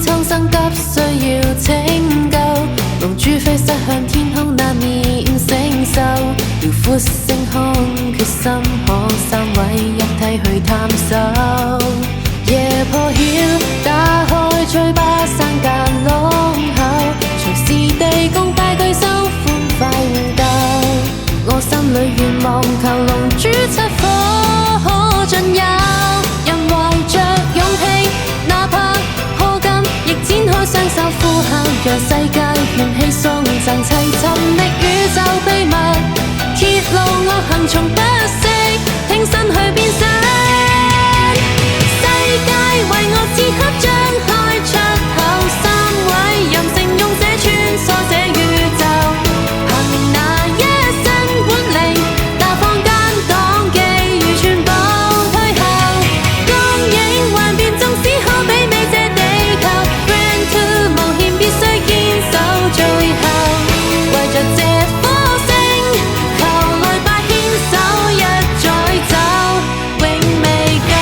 蒼生急需要拯救，龍珠飛失向天空，難免承受。遼闊星空，決心可三位一體去探索。夜破曉，打開嘴巴山間窿口，隨時地共大巨獸歡快互鬥。我心裏願望求龍珠七火可盡有，人懷着勇氣，哪怕破禁亦展開雙手呼喊，讓世界元氣送贈齊尋覓宇宙秘密，揭露惡行從不息，挺身去變身。世界為我此刻張開出口，三位任性勇者穿梭這宇宙，憑那一身本領，大放間擋技如全部退後。光影幻變，縱使可媲美這地球 ，Grand Two 冒險必須堅守最後，為着這顆星球來吧牽手一再走，永未夠。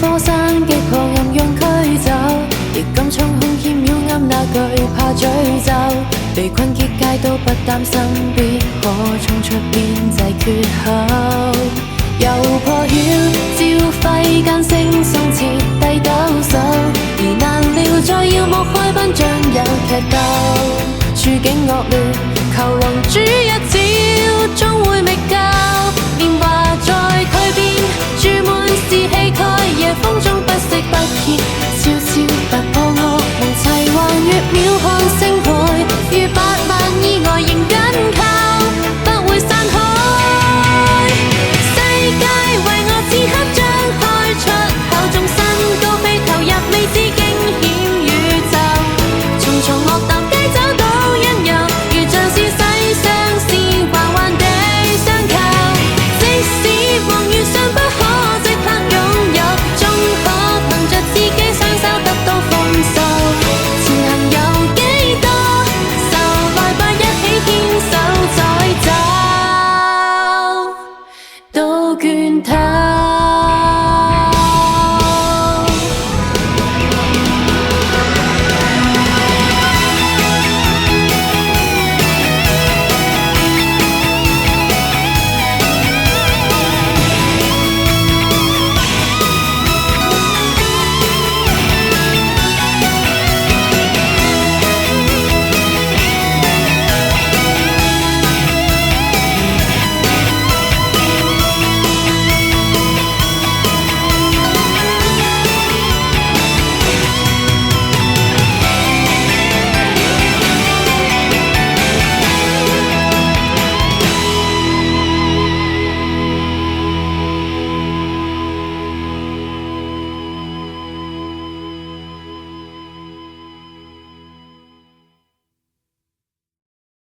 火山極狂任用驅走，亦敢衝空險要暗那懼怕詛咒，被困結界都不擔心，必可衝出邊際缺口。又破曉，照揮間星送徹底抖擻，而難料再要幕開頒將有劇鬥，處境惡劣。